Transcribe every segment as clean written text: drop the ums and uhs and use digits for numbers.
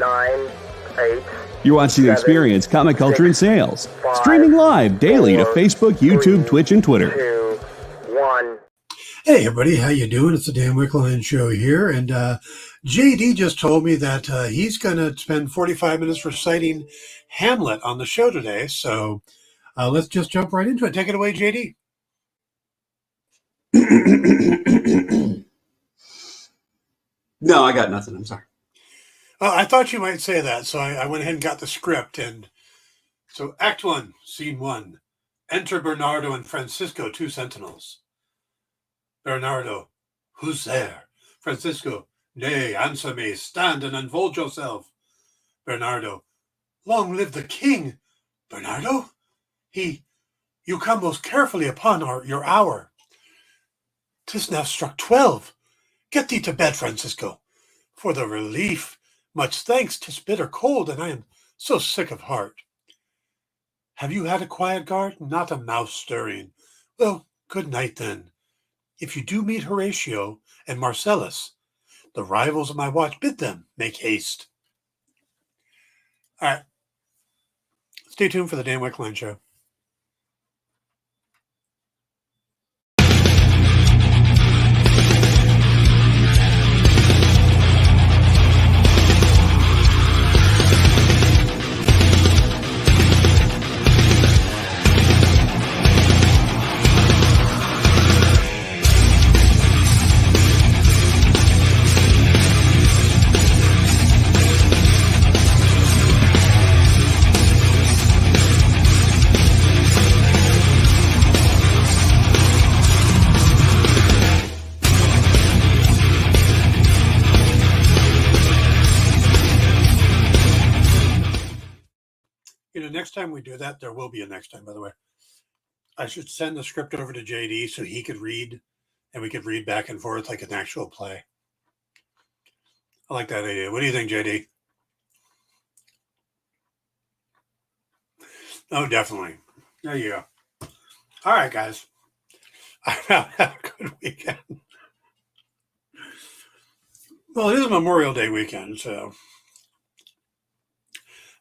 9, 8. You're watching Experience Comic Culture and Sales. Streaming live daily to Facebook, YouTube, Twitch, and Twitter. 2, 1. Hey everybody, how you doing? It's the Dan Wickline Show here, and JD just told me that he's going to spend 45 minutes reciting Hamlet on the show today, so let's just jump right into it. Take it away, JD. No, I got nothing. I'm sorry. I thought you might say that, so I went ahead and got the script. And so Act 1, Scene 1. Enter Bernardo and Francisco, 2 sentinels. Bernardo, who's there? Francisco, nay, answer me. Stand and unfold yourself. Bernardo, long live the king. Bernardo? You come most carefully upon your hour. 'Tis now struck 12. Get thee to bed, Francisco. For the relief, much thanks. 'Tis bitter cold, and I am so sick of heart. Have you had a quiet guard? Not a mouse stirring. Well, good night then. If you do meet Horatio and Marcellus, the rivals of my watch, bid them make haste. All right. Stay tuned for the Dan Wickline Show. Next time we do that, there will be a next time, by the way. I should send the script over to JD so he could read and we could read back and forth like an actual play. I like that idea. What do you think, JD? Oh, definitely. There you go. All right, guys. Have a good weekend. Well, it is Memorial Day weekend, so...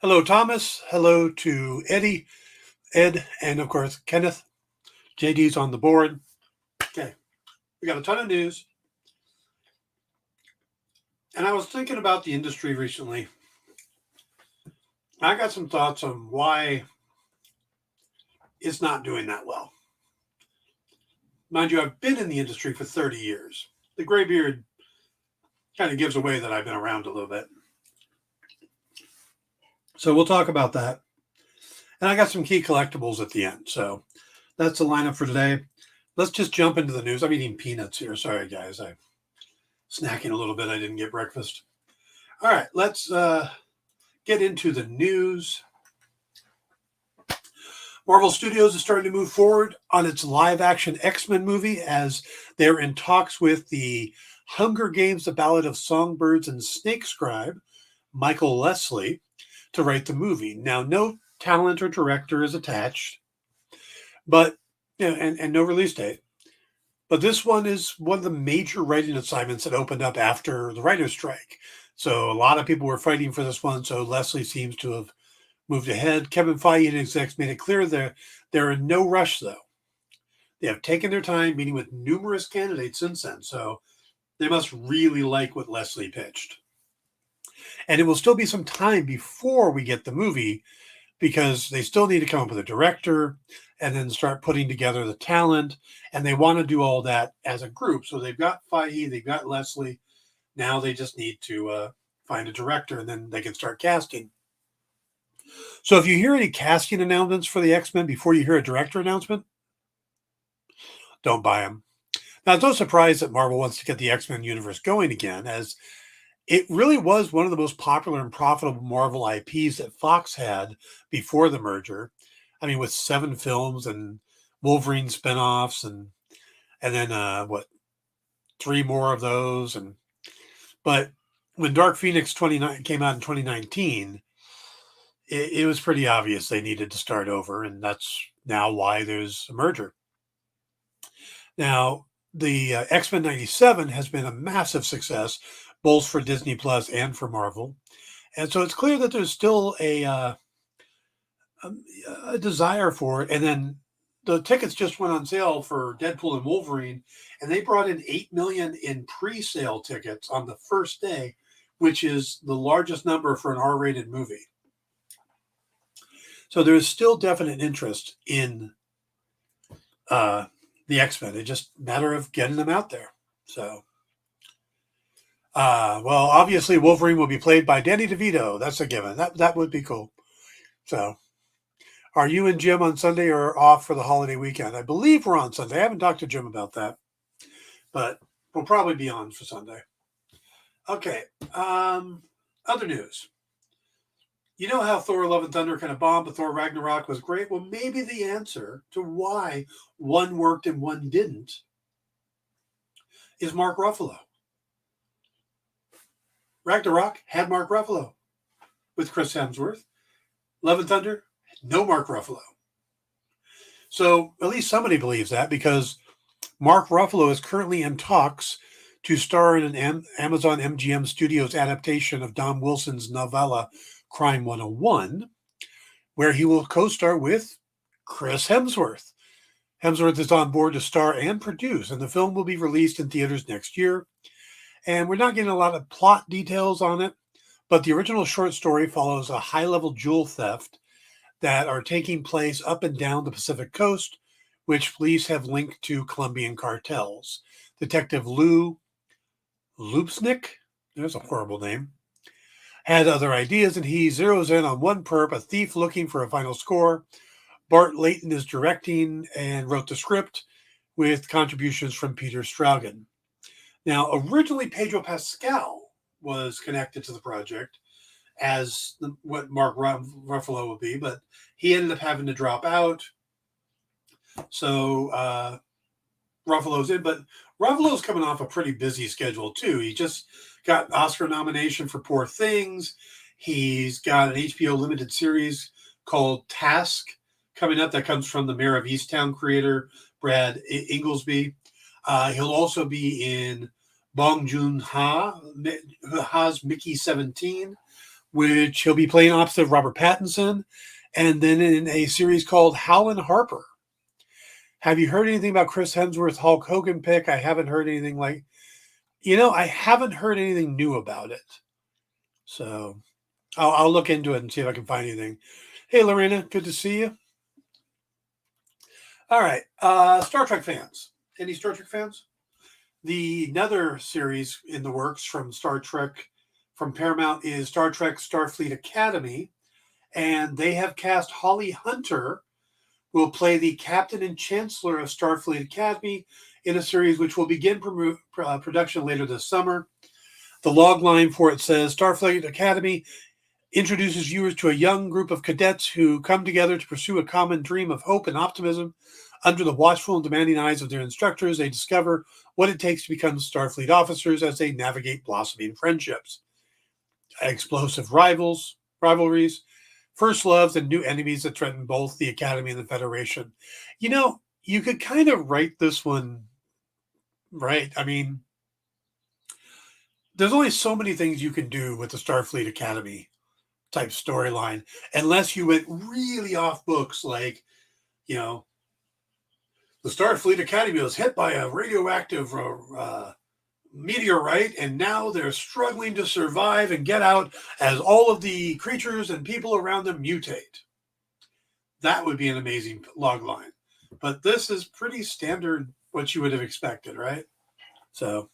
Hello, Thomas. Hello to Eddie, Ed, and of course, Kenneth. JD's on the board. Okay. We got a ton of news. And I was thinking about the industry recently. I got some thoughts on why it's not doing that well. Mind you, I've been in the industry for 30 years. The gray beard kind of gives away that I've been around a little bit. So we'll talk about that. And I got some key collectibles at the end. So that's the lineup for today. Let's just jump into the news. I'm eating peanuts here. Sorry, guys. I'm snacking a little bit. I didn't get breakfast. All right. Let's get into the news. Marvel Studios is starting to move forward on its live-action X-Men movie as they're in talks with the Hunger Games, The Ballad of Songbirds and Snake scribe, Michael Leslie, to write the movie. Now, no talent or director is attached, but and no release date. But this one is one of the major writing assignments that opened up after the writer's strike. So a lot of people were fighting for this one. So Leslie seems to have moved ahead. Kevin Feige and execs made it clear they're in no rush, though. They have taken their time, meeting with numerous candidates since then. So they must really like what Leslie pitched. And it will still be some time before we get the movie because they still need to come up with a director and then start putting together the talent. And they want to do all that as a group. So they've got Feige, they've got Leslie. Now they just need to find a director and then they can start casting. So if you hear any casting announcements for the X-Men before you hear a director announcement, don't buy them. Now, it's no surprise that Marvel wants to get the X-Men universe going again, as it really was one of the most popular and profitable Marvel IPs that Fox had before the merger. I mean, with 7 films and Wolverine spinoffs and then 3 more of those. But when Dark Phoenix came out in 2019, it was pretty obvious they needed to start over, and that's now why there's a merger. Now, the X-Men 97 has been a massive success, both for Disney Plus and for Marvel. And so it's clear that there's still a desire for it. And then the tickets just went on sale for Deadpool and Wolverine, and they brought in 8 million in pre-sale tickets on the first day, which is the largest number for an R-rated movie. So there's still definite interest in the X-Men. It's just a matter of getting them out there. So, well, obviously Wolverine will be played by Danny DeVito. That's a given. That would be cool. So, are you and Jim on Sunday or off for the holiday weekend? I believe we're on Sunday. I haven't talked to Jim about that, but we'll probably be on for Sunday. Okay. Other news. You know how Thor Love and Thunder kind of bombed, but Thor Ragnarok was great? Well, maybe the answer to why one worked and one didn't is Mark Ruffalo. Ragnarok had Mark Ruffalo with Chris Hemsworth. Love and Thunder, no Mark Ruffalo. So at least somebody believes that, because Mark Ruffalo is currently in talks to star in an Amazon MGM Studios adaptation of Don Wilson's novella Crime 101, where he will co-star with Chris Hemsworth. Hemsworth is on board to star and produce, and the film will be released in theaters next year. And we're not getting a lot of plot details on it, but the original short story follows a high-level jewel theft that are taking place up and down the Pacific coast, which police have linked to Colombian cartels. Detective Lou Lupsnik, there's a horrible name, had other ideas, and he zeroes in on one perp, a thief looking for a final score. Bart Layton is directing and wrote the script with contributions from Peter Straugen. Now, originally Pedro Pascal was connected to the project as what Mark Ruffalo would be, but he ended up having to drop out. So Ruffalo's in, but Ruffalo's coming off a pretty busy schedule too. He just got an Oscar nomination for Poor Things. He's got an HBO limited series called Task coming up that comes from the Mayor of Easttown creator, Brad Inglesby. He'll also be in Bong Joon-ho's Mickey 17, which he'll be playing opposite Robert Pattinson, and then in a series called Howlin' Harper. Have you heard anything about Chris Hemsworth Hulk Hogan pick? I haven't heard anything I haven't heard anything new about it. So I'll look into it and see if I can find anything. Hey, Lorena, good to see you. All right. Star Trek fans. Any Star Trek fans? Another series in the works from Star Trek from Paramount is Star Trek Starfleet Academy. And they have cast Holly Hunter, who will play the captain and chancellor of Starfleet Academy in a series which will begin production later this summer. The log line for it says, Starfleet Academy introduces viewers to a young group of cadets who come together to pursue a common dream of hope and optimism. Under the watchful and demanding eyes of their instructors, they discover what it takes to become Starfleet officers as they navigate blossoming friendships, explosive rivalries, first loves, and new enemies that threaten both the Academy and the Federation. You know, you could kind of write this one right. I mean, there's only so many things you can do with the Starfleet Academy type storyline, unless you went really off books, like, the Starfleet Academy was hit by a radioactive meteorite, and now they're struggling to survive and get out as all of the creatures and people around them mutate. That would be an amazing log line. But this is pretty standard, what you would have expected, right? So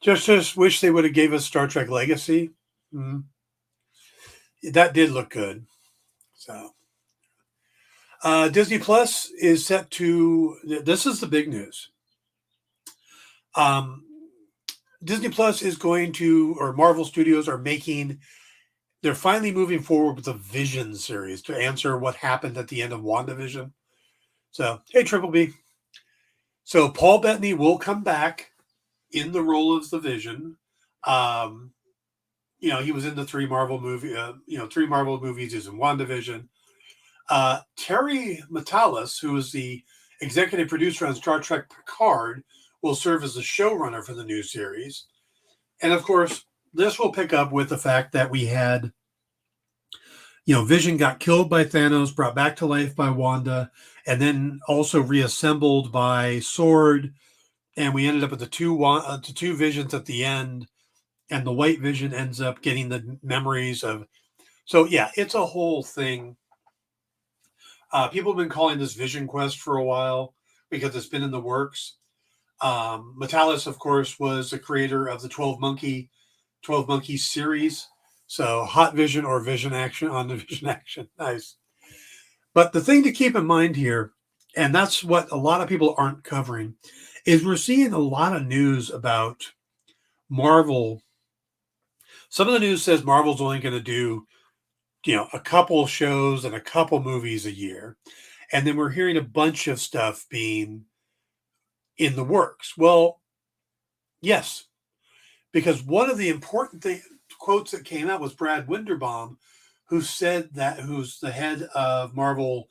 just wish they would have gave us Star Trek Legacy. That did look good. So Disney Plus is set to, this is the big news. Disney Plus is going to, or Marvel Studios are they're finally moving forward with the Vision series to answer what happened at the end of WandaVision. So, hey, Triple B. So Paul Bettany will come back in the role of the Vision. He was in the three Marvel movies is in WandaVision. Terry Matalas, who is the executive producer on Star Trek Picard, will serve as the showrunner for the new series. And of course, this will pick up with the fact that we had, Vision got killed by Thanos, brought back to life by Wanda, and then also reassembled by Sword. And we ended up with the two Visions at the end, and the White Vision ends up getting the memories of. So yeah, it's a whole thing. People have been calling this Vision Quest for a while because it's been in the works. Metalis, of course, was the creator of the 12 Monkeys series. So Hot Vision or Vision Action on the Vision Action. Nice. But the thing to keep in mind here, and that's what a lot of people aren't covering, is we're seeing a lot of news about Marvel. Some of the news says Marvel's only going to do, a couple shows and a couple movies a year. And then we're hearing a bunch of stuff being in the works. Well, yes, because one of the important quotes that came out was Brad Winderbaum, who's the head of Marvel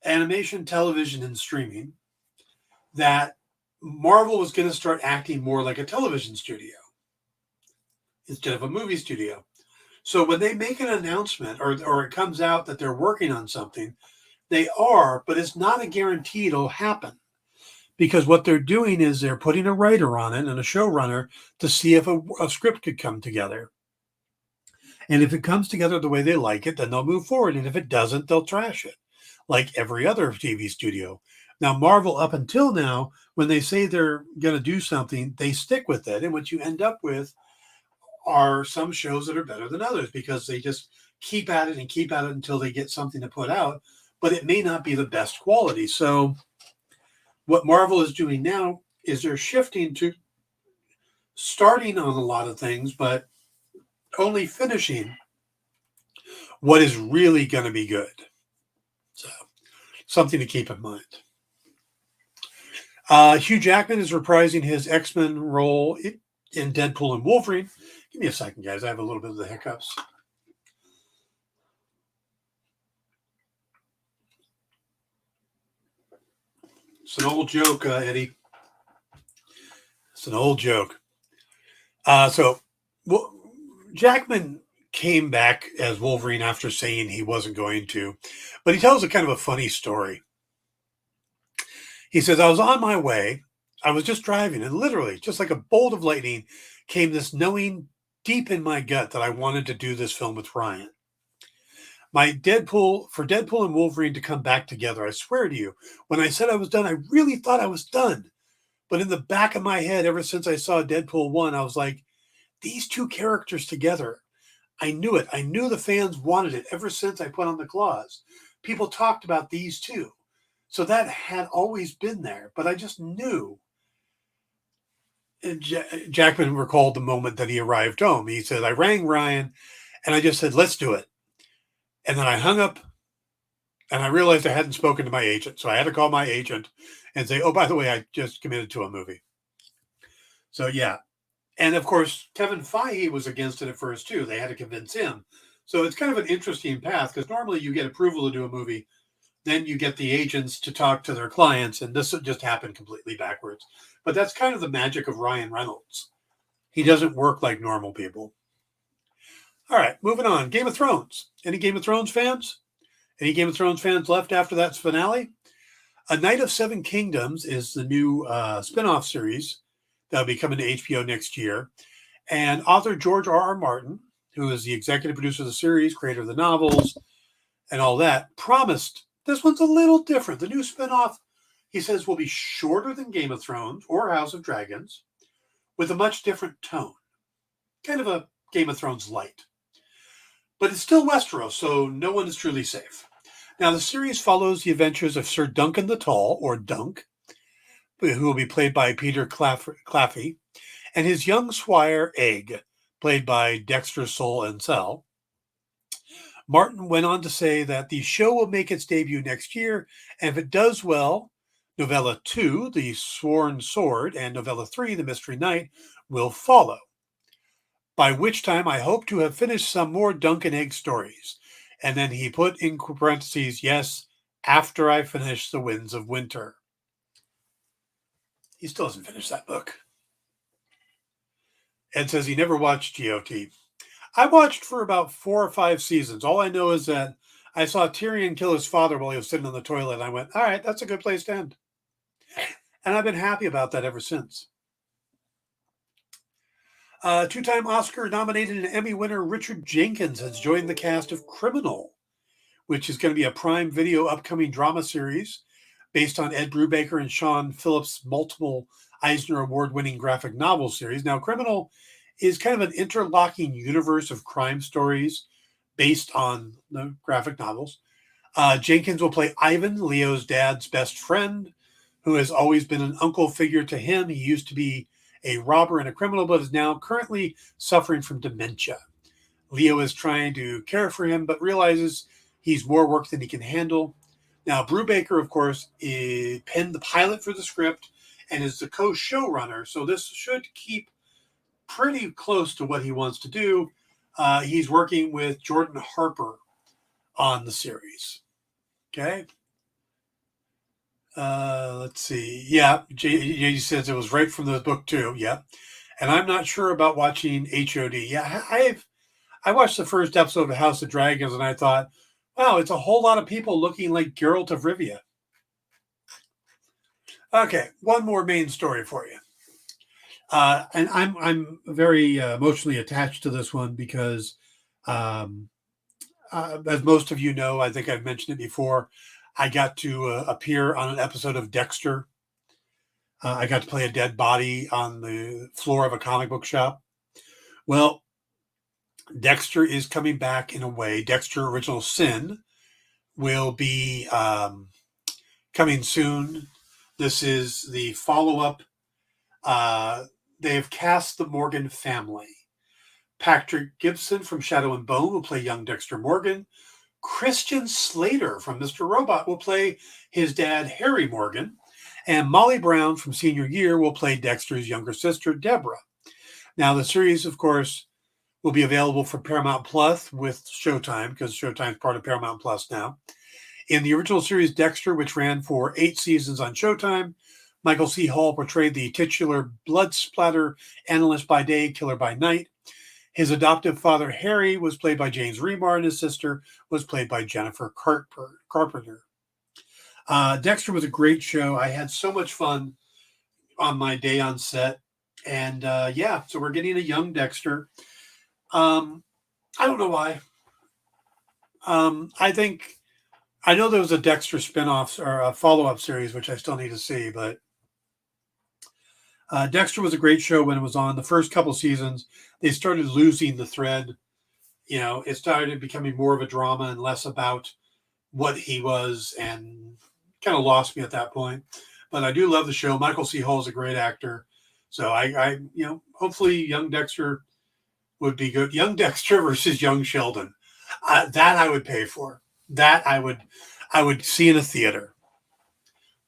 Animation, Television, and Streaming, that Marvel was going to start acting more like a television studio instead of a movie studio. So when they make an announcement or it comes out that they're working on something, they are, but it's not a guarantee it'll happen. Because what they're doing is they're putting a writer on it and a showrunner to see if a script could come together. And if it comes together the way they like it, then they'll move forward. And if it doesn't, they'll trash it, like every other TV studio. Now, Marvel, up until now, when they say they're going to do something, they stick with it. And what you end up with are some shows that are better than others because they just keep at it until they get something to put out. But it may not be the best quality. So what Marvel is doing now is they're shifting to starting on a lot of things, but only finishing what is really going to be good. So something to keep in mind. Hugh Jackman is reprising his X-Men role in Deadpool and Wolverine. Give me a second, guys. I have a little bit of the hiccups. It's an old joke, Eddie. It's an old joke. Jackman came back as Wolverine after saying he wasn't going to, but he tells a kind of a funny story. He says, I was on my way. I was just driving, and literally, just like a bolt of lightning, came this knowing deep in my gut that I wanted to do this film with Ryan. For Deadpool and Wolverine to come back together, I swear to you, when I said I was done, I really thought I was done. But in the back of my head, ever since I saw Deadpool 1, I was like, these two characters together, I knew it. I knew the fans wanted it ever since I put on the claws. People talked about these two. So that had always been there, but I just knew. And Jackman recalled the moment that he arrived home. He said, I rang Ryan and I just said, let's do it. And then I hung up and I realized I hadn't spoken to my agent. So I had to call my agent and say, oh, by the way, I just committed to a movie. So, yeah. And, of course, Kevin Feige was against it at first, too. They had to convince him. So it's kind of an interesting path because normally you get approval to do a movie. Then you get the agents to talk to their clients. And this just happened completely backwards. But that's kind of the magic of Ryan Reynolds. He doesn't work like normal people. All right, moving on. Game of Thrones. Any Game of Thrones fans? Any Game of Thrones fans left after that finale? A Night of Seven Kingdoms is the new spin-off series that'll be coming to HBO next year. And author George R.R. Martin, who is the executive producer of the series, creator of the novels, and all that, promised this one's a little different. The new spin-off, he says, will be shorter than Game of Thrones or House of Dragons, with a much different tone. Kind of a Game of Thrones light. But it's still Westeros, so no one is truly safe. Now, the series follows the adventures of Sir Duncan the Tall, or Dunk, who will be played by Peter Claffey, and his young squire, Egg, played by Dexter Sol Ansel. Martin went on to say that the show will make its debut next year, and if it does well, Novella 2, The Sworn Sword, and Novella 3, The Mystery Knight, will follow. By which time I hope to have finished some more Dunk and Egg stories. And then he put in parentheses, yes, after I finish The Winds of Winter. He still hasn't finished that book. Ed says he never watched GOT. I watched for about 4 or 5 seasons. All I know is that I saw Tyrion kill his father while he was sitting on the toilet. And I went, all right, that's a good place to end. And I've been happy about that ever since. 2-time Oscar-nominated and Emmy winner Richard Jenkins has joined the cast of Criminal, which is going to be a Prime Video upcoming drama series based on Ed Brubaker and Sean Phillips' multiple Eisner Award-winning graphic novel series. Now, Criminal is kind of an interlocking universe of crime stories based on the graphic novels. Jenkins will play Ivan, Leo's dad's best friend, who has always been an uncle figure to him. He used to be a robber and a criminal, but is now currently suffering from dementia. Leo is trying to care for him, but realizes he's more work than he can handle. Now, Brubaker, of course, penned the pilot for the script and is the co-showrunner, so this should keep pretty close to what he wants to do. He's working with Jordan Harper on the series. Okay. Let's see. Yeah, J says it was right from the book too. Yeah. And I'm not sure about watching HOD. Yeah, I watched the first episode of House of Dragons and I thought, wow, it's a whole lot of people looking like Geralt of Rivia. Okay, one more main story for you. And I'm very emotionally attached to this one because, as most of you know, I think I've mentioned it before, I got to appear on an episode of Dexter. I got to play a dead body on the floor of a comic book shop. Well, Dexter is coming back in a way. Dexter Original Sin will be coming soon. This is the follow-up. They have cast the Morgan family. Patrick Gibson from Shadow and Bone will play young Dexter Morgan. Christian Slater from Mr. Robot will play his dad, Harry Morgan. And Molly Brown from Senior Year will play Dexter's younger sister, Deborah. Now, the series, of course, will be available for Paramount Plus with Showtime, because Showtime's part of Paramount Plus now. In the original series Dexter, which ran for 8 seasons on Showtime, Michael C. Hall portrayed the titular blood splatter analyst by day, killer by night. His adoptive father, Harry, was played by James Remar, and his sister was played by Jennifer Carpenter. Dexter was a great show. I had so much fun on my day on set. And yeah, so we're getting a young Dexter. I don't know why. I know there was a Dexter spinoff or a follow-up series, which I still need to see, but Dexter was a great show when it was on. The first couple seasons, they started losing the thread. You know, it started becoming more of a drama and less about what he was, and kind of lost me at that point. But I do love the show. Michael C. Hall is a great actor. So I hopefully young Dexter would be good. Young Dexter versus young Sheldon. That I would pay for. That I would see in a theater.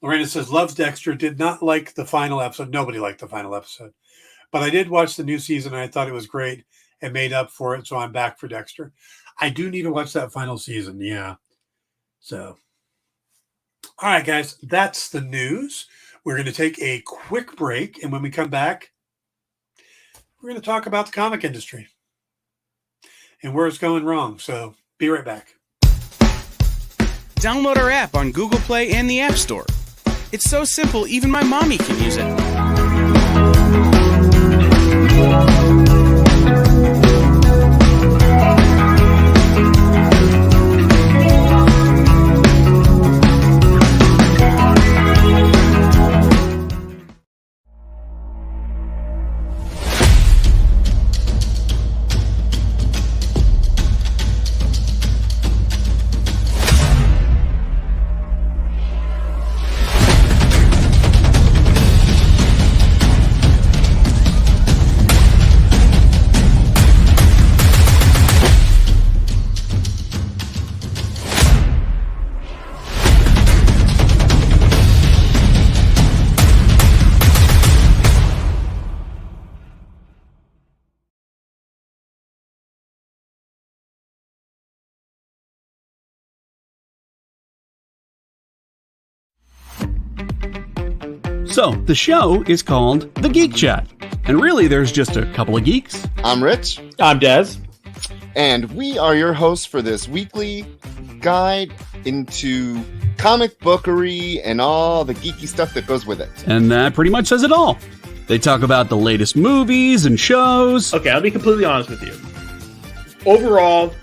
Lorena says, loves Dexter, did not like the final episode. Nobody liked the final episode. But I did watch the new season, and I thought it was great and made up for it, so I'm back for Dexter. I do need to watch that final season, yeah. So, all right, guys, that's the news. We're going to take a quick break, and when we come back, we're going to talk about the comic industry and where it's going wrong. So, be right back. Download our app on Google Play and the App Store. It's so simple, even my mommy can use it. So, the show is called The Geek Chat. And really, there's just a couple of geeks. I'm Rich. I'm Dez. And we are your hosts for this weekly guide into comic bookery and all the geeky stuff that goes with it. And that pretty much says it all. They talk about the latest movies and shows. Okay, I'll be completely honest with you. Overall,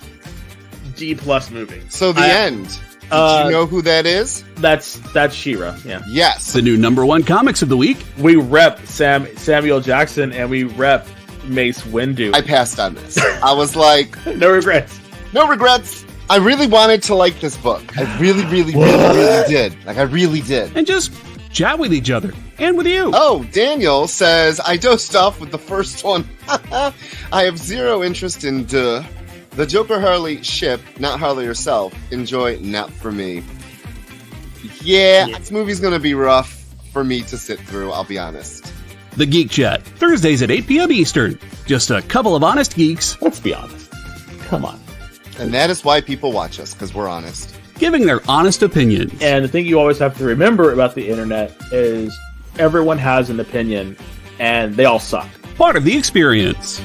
D+ movie. So the end. Did you know who that is? That's She-Ra, yeah. Yes. The new #1 comics of the week. We rep Samuel Jackson and we rep Mace Windu. I passed on this. I was like... No regrets. No regrets. I really wanted to like this book. I really did. Like, I really did. And just chat with each other. And with you. Oh, Daniel says, I dosed off with the first one. I have zero interest in the Joker Harley ship, not Harley herself. Enjoy, not for me. Yeah, this movie's going to be rough for me to sit through, I'll be honest. The Geek Chat, Thursdays at 8 p.m. Eastern. Just a couple of honest geeks. Let's be honest. Come on. And that is why people watch us, because we're honest. Giving their honest opinions. And the thing you always have to remember about the internet is everyone has an opinion, and they all suck. Part of the experience.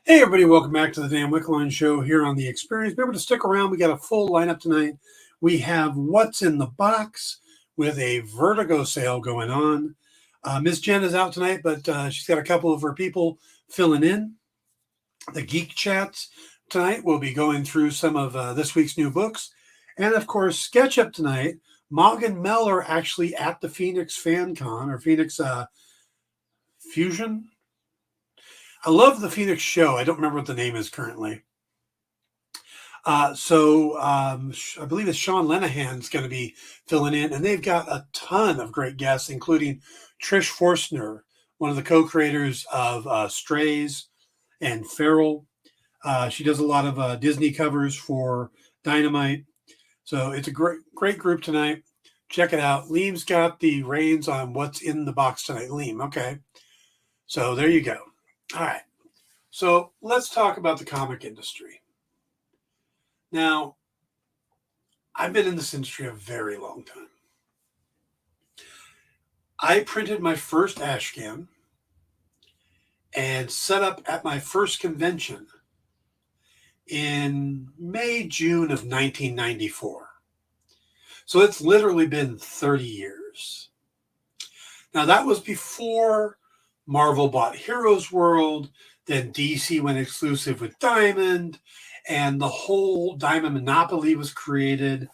Hey everybody, welcome back to the Dan Wickline Show here on The Experience. Remember to stick around. We got a full lineup tonight. We have What's in the Box with a Vertigo sale going on. Miss Jen is out tonight, but she's got a couple of her people filling in. The Geek Chats tonight will be going through some of this week's new books. And of course, Sketch Up tonight. Mog and Mel are actually at the Phoenix Fan Con or Phoenix Fusion. I love the Phoenix show. I don't remember what the name is currently. I believe it's Sean Lenahan's going to be filling in, and they've got a ton of great guests, including Trish Forstner, one of the co-creators of Strays and Feral. She does a lot of Disney covers for Dynamite. So it's a great group tonight. Check it out. Liam's got the reins on what's in the box tonight. Liam, okay. So there you go. All right, so let's talk about the comic industry. Now, I've been in this industry a very long time. I printed my first ashcan and set up at my first convention in May, June of 1994. So it's literally been 30 years. Now, that was before Marvel bought Heroes World, then DC went exclusive with Diamond, and the whole Diamond monopoly was created.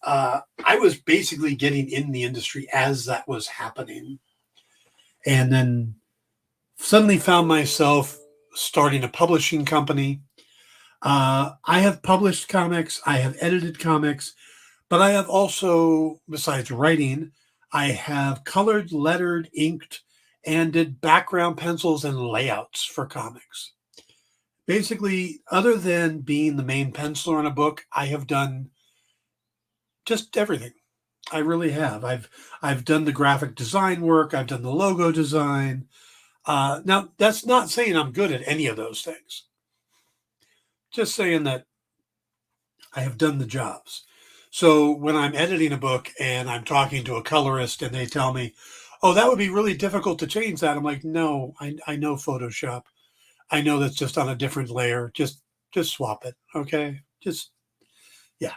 I was basically getting in the industry as that was happening. And then suddenly found myself starting a publishing company. I have published comics, I have edited comics, but I have also, besides writing, I have colored, lettered, inked, and did background pencils and layouts for comics. Basically, other than being the main penciler in a book, I have done just everything. I really have. I've done the graphic design work. I've done the logo design. Now, that's not saying I'm good at any of those things. Just saying that I have done the jobs. So when I'm editing a book and I'm talking to a colorist and they tell me, oh, that would be really difficult to change that. I'm like, no, I know Photoshop. I know that's just on a different layer. Just swap it. Okay. Yeah.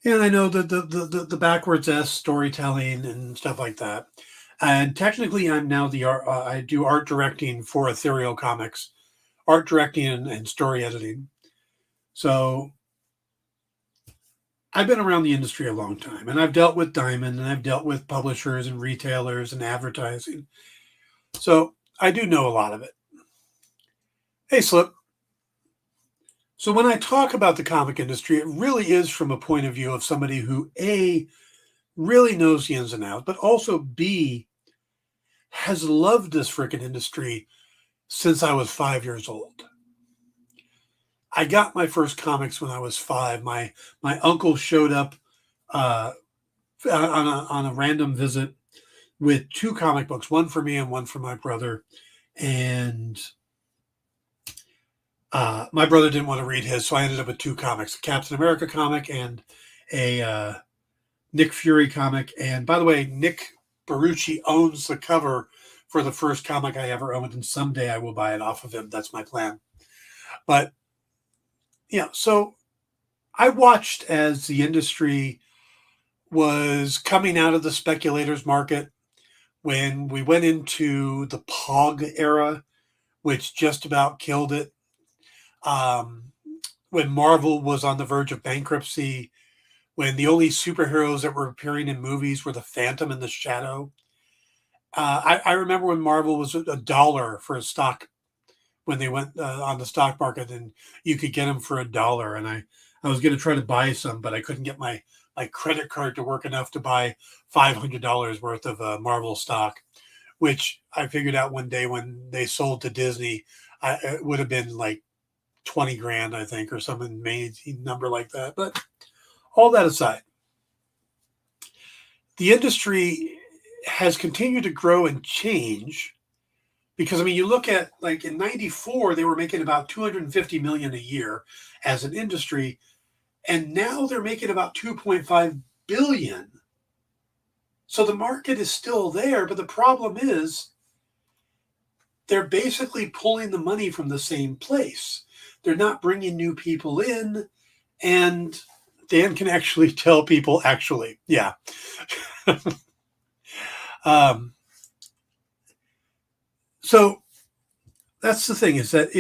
And I know the backwards S storytelling and stuff like that. And technically, I'm now I do art directing for Ethereal Comics, art directing and story editing. So I've been around the industry a long time, and I've dealt with Diamond, and I've dealt with publishers and retailers and advertising. So I do know a lot of it. Hey, Slip. So when I talk about the comic industry, it really is from a point of view of somebody who, A, really knows the ins and outs, but also, B, has loved this freaking industry since I was 5 years old. I got my first comics when I was 5. My uncle showed up on a random visit with 2 comic books, one for me and one for my brother. And my brother didn't want to read his, so I ended up with 2 comics, a Captain America comic and a Nick Fury comic. And by the way, Nick Barucci owns the cover for the first comic I ever owned, and someday I will buy it off of him. That's my plan. But, yeah, so I watched as the industry was coming out of the speculators market when we went into the POG era, which just about killed it. When Marvel was on the verge of bankruptcy, when the only superheroes that were appearing in movies were the Phantom and the Shadow. I remember when Marvel was $1 for a stock when they went on the stock market, and you could get them for $1. And I was going to try to buy some, but I couldn't get my credit card to work enough to buy $500 worth of Marvel stock, which I figured out one day when they sold to Disney, it would have been like 20 grand, I think, or some amazing number like that. But all that aside, the industry has continued to grow and change because, I mean, you look at, like, in 94, they were making about $250 million a year as an industry, and now they're making about $2.5 billion. So the market is still there, but the problem is they're basically pulling the money from the same place. They're not bringing new people in, and Dan can actually tell people, actually, yeah. So that's the thing, is that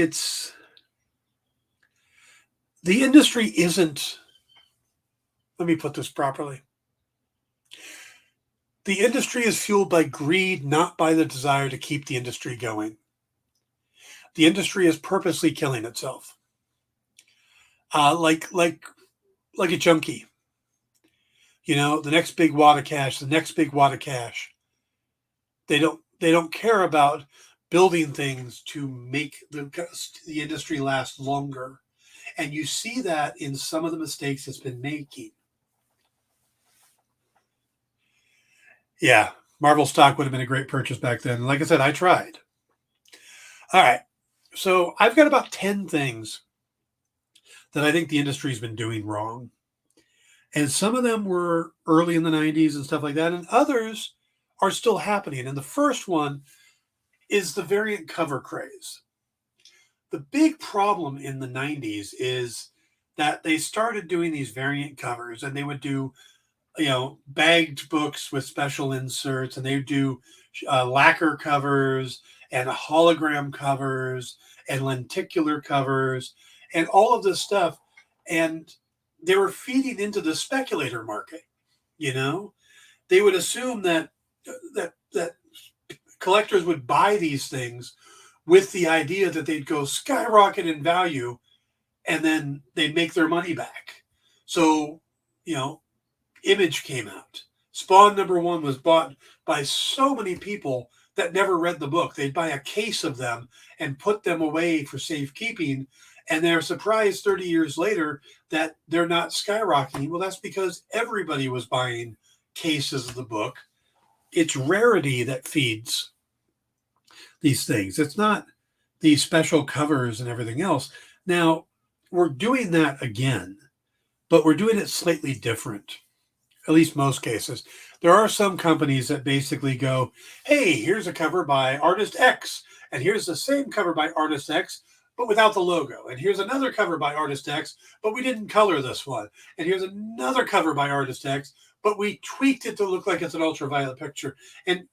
the industry isn't, let me put this properly. The industry is fueled by greed, not by the desire to keep the industry going. The industry is purposely killing itself. Like a junkie. You know, the next big wad of cash, the next big wad of cash. They don't care about building things to make the industry last longer. And you see that in some of the mistakes it's been making. Yeah, Marvel stock would have been a great purchase back then. Like I said, I tried. All right. So I've got about 10 things that I think the industry's been doing wrong. And some of them were early in the 90s and stuff like that, and others are still happening. And the first one is the variant cover craze. The big problem in the 90s is that they started doing these variant covers, and they would do, bagged books with special inserts, and they would do lacquer covers and hologram covers and lenticular covers and all of this stuff. And they were feeding into the speculator market. They would assume that collectors would buy these things with the idea that they'd go skyrocket in value and then they'd make their money back. So, Image came out. Spawn #1 was bought by so many people that never read the book. They'd buy a case of them and put them away for safekeeping, and they're surprised 30 years later that they're not skyrocketing. Well, that's because everybody was buying cases of the book. It's rarity that feeds these things. It's not these special covers and everything else. Now, we're doing that again, but we're doing it slightly different. At least most cases. There are some companies that basically go, hey, here's a cover by artist X, and here's the same cover by artist X, but without the logo. And here's another cover by Artist X, but we didn't color this one. And here's another cover by Artist X, but we tweaked it to look like it's an ultraviolet picture. And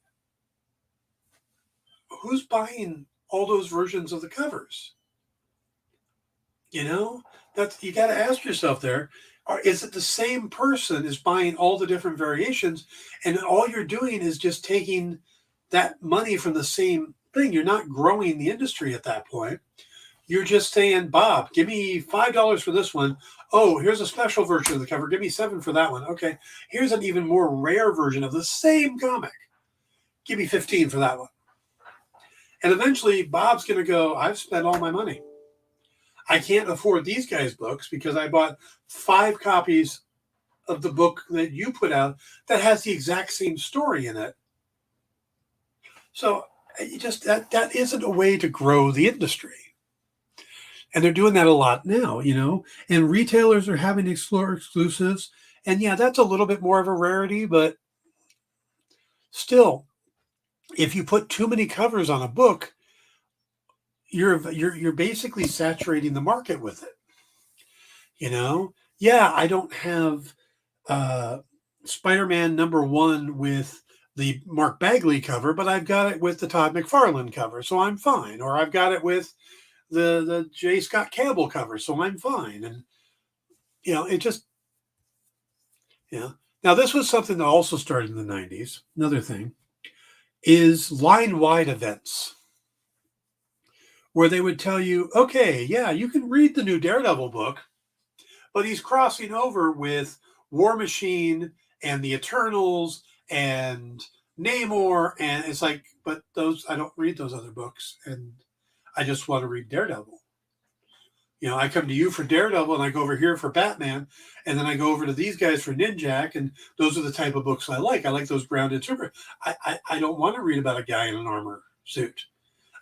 who's buying all those versions of the covers? You know, that's, you got to ask yourself there, is it the same person is buying all the different variations, and all you're doing is just taking that money from the same thing? You're not growing the industry at that point. You're just saying, Bob, give me $5 for this one. Oh, here's a special version of the cover. Give me $7 for that one. Okay, here's an even more rare version of the same comic. Give me $15 for that one. And eventually Bob's going to go, I've spent all my money. I can't afford these guys' books because I bought 5 copies of the book that you put out that has the exact same story in it. So you just, that isn't a way to grow the industry. And they're doing that a lot now, you know, and retailers are having exclusives. And yeah, that's a little bit more of a rarity, but still, if you put too many covers on a book, you're basically saturating the market with it. You know, yeah, I don't have Spider-Man #1 with the Mark Bagley cover, but I've got it with the Todd McFarlane cover, so I'm fine. Or I've got it with the J. Scott Campbell cover, so I'm fine. And you know, it just, you know. Now this was something that also started in the 90s. Another thing is line-wide events, where they would tell you, okay, yeah, you can read the new Daredevil book, but he's crossing over with War Machine and the Eternals and Namor. And it's like, but those, I don't read those other books. And I just want to read Daredevil. You know, I come to you for Daredevil and I go over here for Batman. And then I go over to these guys for Ninjak. And those are the type of books I like. I like those grounded super. I don't want to read about a guy in an armor suit.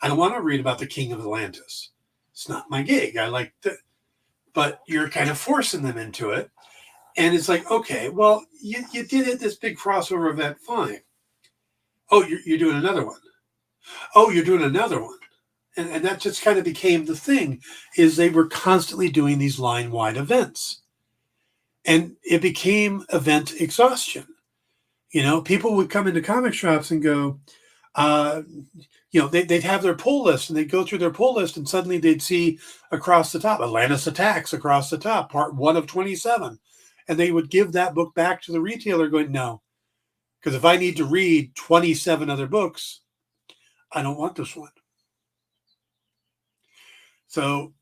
I don't want to read about the King of Atlantis. It's not my gig. I like that, but you're kind of forcing them into it. And it's like, okay, well, you did it, this big crossover event, fine. Oh, you're doing another one. Oh, you're doing another one. And that just kind of became the thing, is they were constantly doing these line-wide events. And it became event exhaustion. You know, people would come into comic shops and go, you know, they'd have their pull list, and they'd go through their pull list, and suddenly they'd see across the top, Atlantis Attacks across the top, part 1 of 27. And they would give that book back to the retailer going, no, because if I need to read 27 other books, I don't want this one. So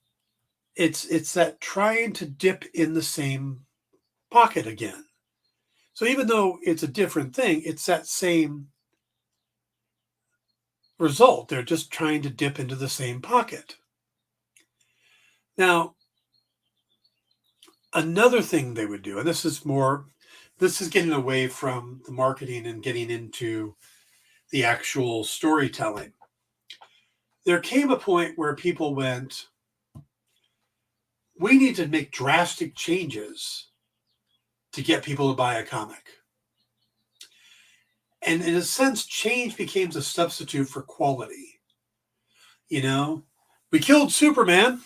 it's that trying to dip in the same pocket again. So even though it's a different thing, it's that same result. They're just trying to dip into the same pocket. Now, another thing they would do, and this is getting away from the marketing and getting into the actual storytelling. There came a point where people went, we need to make drastic changes to get people to buy a comic. And in a sense, change became a substitute for quality. You know, we killed Superman.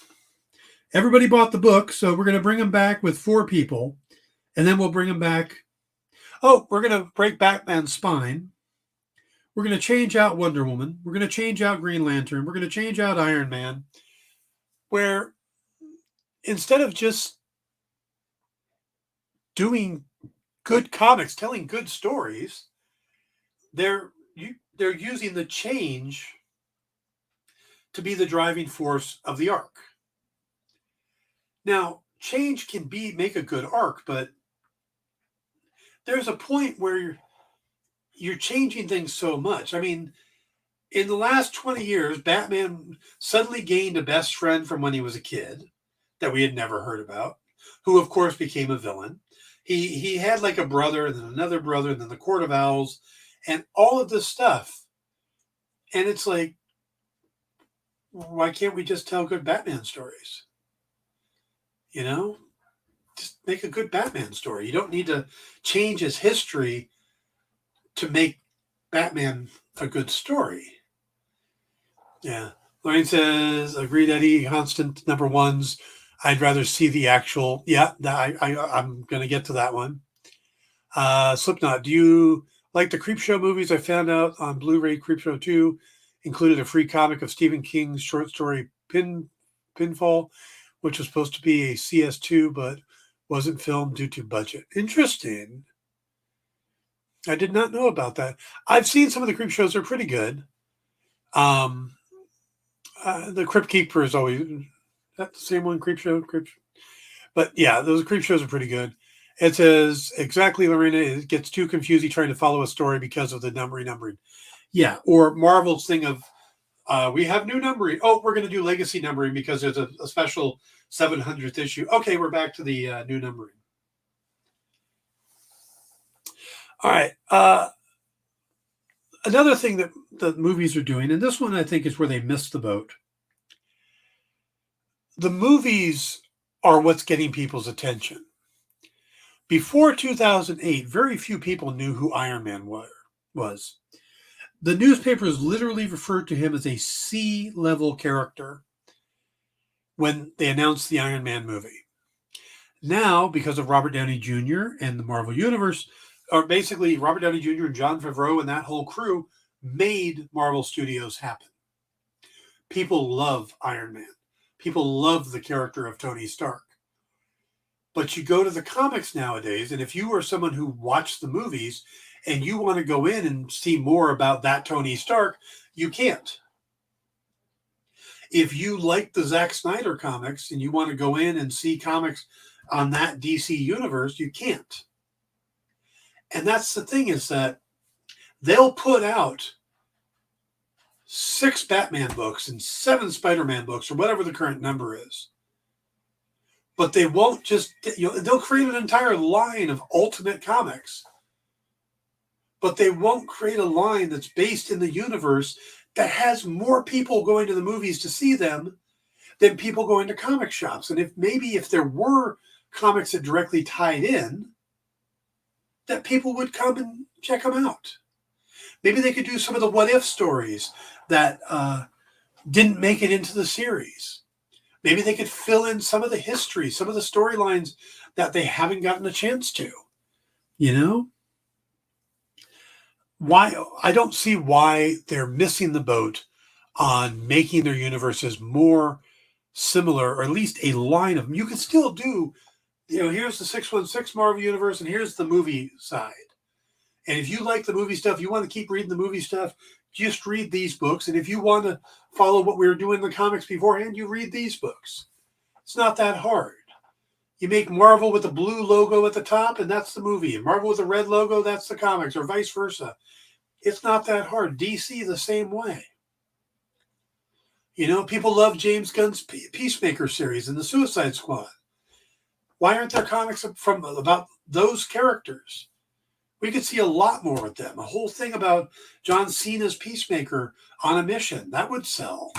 Everybody bought the book, so we're going to bring him back with 4 people. And then we'll bring him back. Oh, we're going to break Batman's spine. We're going to change out Wonder Woman. We're going to change out Green Lantern. We're going to change out Iron Man. Where instead of just doing good comics, telling good stories, they're using the change to be the driving force of the arc. Now, change can make a good arc, but there's a point where you're changing things so much. I mean, in the last 20 years, Batman suddenly gained a best friend from when he was a kid that we had never heard about, who of course became a villain. He had like a brother, and then another brother, and then the Court of Owls, and all of this stuff. And it's like, why can't we just tell good Batman stories? You know, just make a good Batman story. You don't need to change his history to make Batman a good story. Yeah. Lorraine says, agreed, Eddie. Constant number ones. I'd rather see the actual. Yeah, I'm going to get to that one. Slipknot, do you like the Creepshow movies? I found out on Blu-ray Creepshow 2 included a free comic of Stephen King's short story Pinfall, which was supposed to be a CS2, but wasn't filmed due to budget. Interesting. I did not know about that. I've seen some of the Creepshows. They're pretty good. The Crypt Keeper is always... Is that the same one, Creepshow? But yeah, those Creepshows are pretty good. It says, exactly, Lorena, it gets too confusing trying to follow a story because of the numbering. Yeah, or Marvel's thing of, we have new numbering. Oh, we're going to do legacy numbering because there's a special 700th issue. Okay, we're back to the new numbering. All right. Another thing that the movies are doing, and this one I think is where they missed the boat. The movies are what's getting people's attention. Before 2008, very few people knew who Iron Man was. The newspapers literally referred to him as a C-level character when they announced the Iron Man movie. Now, because of Robert Downey Jr. and the Marvel Universe, or basically Robert Downey Jr. and Jon Favreau and that whole crew made Marvel Studios happen. People love Iron Man. People love the character of Tony Stark. But you go to the comics nowadays, and if you are someone who watched the movies and you want to go in and see more about that Tony Stark, you can't. If you like the Zack Snyder comics and you want to go in and see comics on that DC universe, you can't. And that's the thing, is that they'll put out 6 Batman books and 7 Spider-Man books, or whatever the current number is. But they won't just, they'll create an entire line of Ultimate Comics. But they won't create a line that's based in the universe that has more people going to the movies to see them than people going to comic shops. And if there were comics that directly tied in, that people would come and check them out. Maybe they could do some of the what-if stories that didn't make it into the series. Maybe they could fill in some of the history, some of the storylines that they haven't gotten a chance to. Why? I don't see why they're missing the boat on making their universes more similar, or at least a line of them. You can still do, here's the 616 Marvel Universe, and here's the movie side. And if you like the movie stuff, you want to keep reading the movie stuff, just read these books. And if you want to follow what we were doing in the comics beforehand, you read these books. It's not that hard. You make Marvel with the blue logo at the top, and that's the movie. And Marvel with the red logo, that's the comics, or vice versa. It's not that hard. DC the same way. People love James Gunn's Peacemaker series and the Suicide Squad. Why aren't there comics about those characters? We could see a lot more with them. A whole thing about John Cena's Peacemaker on a mission. That would sell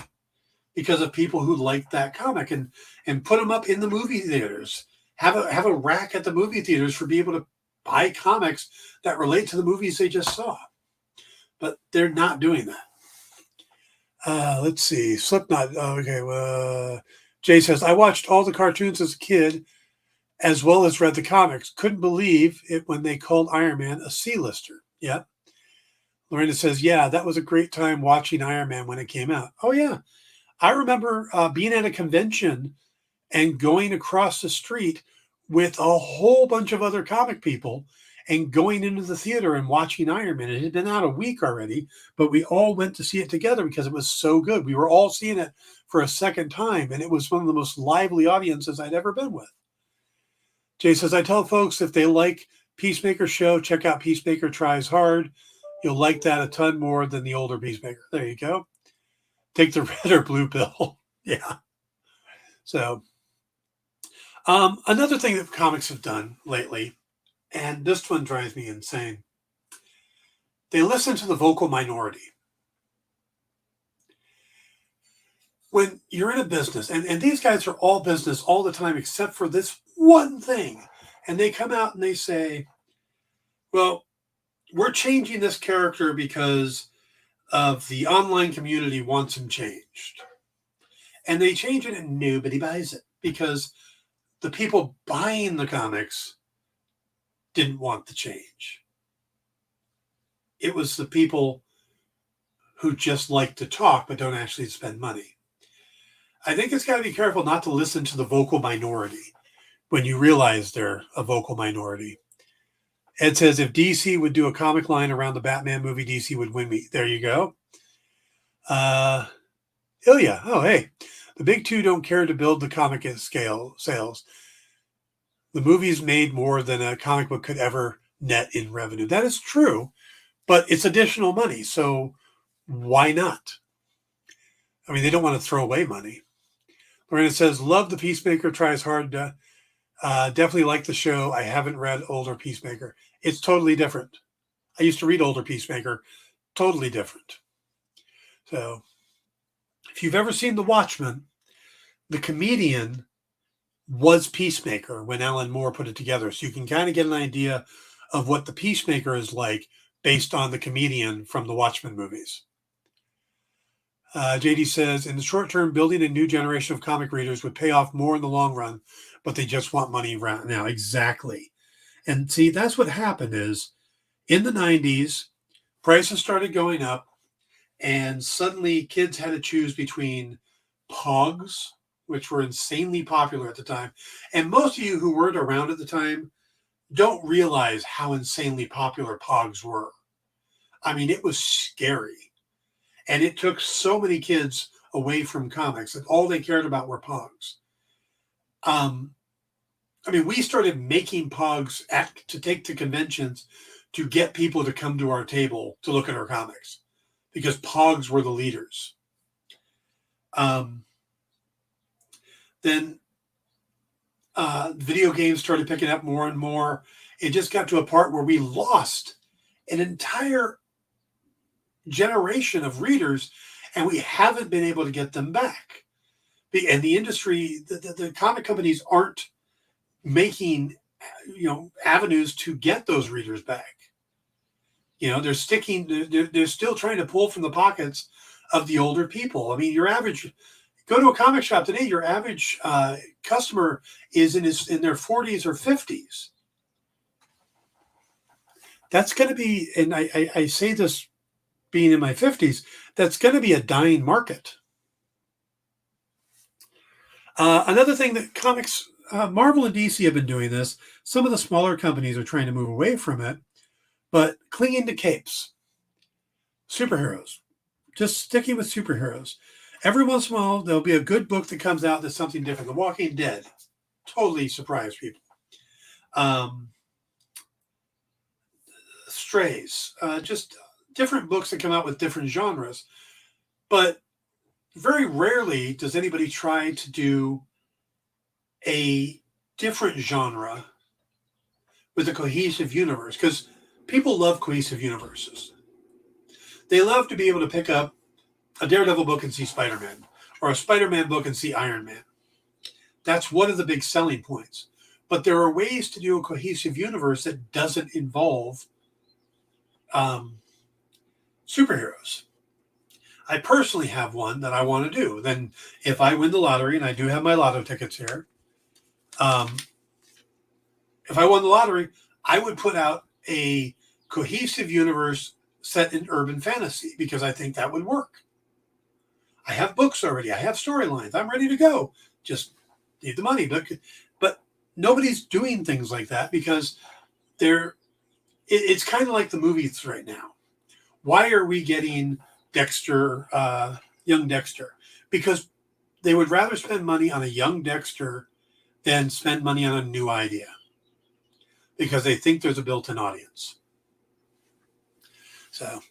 because of people who like that comic, and put them up in the movie theaters. Have a rack at the movie theaters for people to buy comics that relate to the movies they just saw. But they're not doing that. Let's see. Slipknot. Okay. Jay says, I watched all the cartoons as a kid, as well as read the comics. Couldn't believe it when they called Iron Man a C-lister. Yeah. Lorena says, yeah, that was a great time watching Iron Man when it came out. Oh, yeah. I remember being at a convention and going across the street with a whole bunch of other comic people and going into the theater and watching Iron Man. It had been out a week already, but we all went to see it together because it was so good. We were all seeing it for a second time, and it was one of the most lively audiences I'd ever been with. Jay says, I tell folks if they like Peacemaker show, check out Peacemaker Tries Hard. You'll like that a ton more than the older Peacemaker. There you go. Take the red or blue pill. Yeah. So another thing that comics have done lately, and this one drives me insane, they listen to the vocal minority. When you're in a business, and these guys are all business all the time except for this one thing, and they come out and they say, well, we're changing this character because of the online community wants him changed. And they change it and nobody buys it because the people buying the comics didn't want the change. It was the people who just like to talk but don't actually spend money. I think it's got to be careful not to listen to the vocal minority when you realize they're a vocal minority. Ed says, if DC would do a comic line around the Batman movie, DC would win me. There you go. Ilya, oh, hey. The big two don't care to build the comic at scale sales. The movie's made more than a comic book could ever net in revenue. That is true, but it's additional money, so why not? I mean, they don't want to throw away money. Lorena says, love the Peacemaker, tries hard to definitely like the show. I haven't read older Peacemaker. It's totally different. I used to read older Peacemaker. Totally different. So if you've ever seen The Watchmen, the comedian was Peacemaker when Alan Moore put it together. So you can kind of get an idea of what the Peacemaker is like based on the comedian from the Watchmen movies. JD says, in the short term, building a new generation of comic readers would pay off more in the long run, but they just want money right now. Exactly. And see, that's what happened is in the 90s, prices started going up, and suddenly kids had to choose between Pogs, which were insanely popular at the time. And most of you who weren't around at the time don't realize how insanely popular Pogs were. I mean, it was scary. And it took so many kids away from comics that all they cared about were Pogs. I mean, we started making Pogs to take to conventions to get people to come to our table to look at our comics because Pogs were the leaders. Then video games started picking up more and more. It just got to a part where we lost an entire generation of readers, and we haven't been able to get them back. And the industry, the comic companies aren't making, avenues to get those readers back. They're still trying to pull from the pockets of the older people. I mean, go to a comic shop today, your average customer is in their 40s or 50s. That's going to be, and I say this being in my 50s, that's going to be a dying market. Another thing that comics, Marvel and DC have been doing this. Some of the smaller companies are trying to move away from it, but clinging to capes. Superheroes. Just sticking with superheroes. Every once in a while, there'll be a good book that comes out that's something different. The Walking Dead. Totally surprised people. Strays. Just different books that come out with different genres. But very rarely does anybody try to do a different genre with a cohesive universe, because people love cohesive universes. They love to be able to pick up a Daredevil book and see Spider-Man, or a Spider-Man book and see Iron Man. That's one of the big selling points. But there are ways to do a cohesive universe that doesn't involve superheroes. I personally have one that I want to do. Then if I win the lottery, and I do have my lotto tickets here, if I won the lottery, I would put out a cohesive universe set in urban fantasy, because I think that would work. I have books already. I have storylines. I'm ready to go. Just need the money. But nobody's doing things like that because it's kind of like the movies right now. Why are we getting Dexter, young Dexter? Because they would rather spend money on a young Dexter than spend money on a new idea, because they think there's a built-in audience. So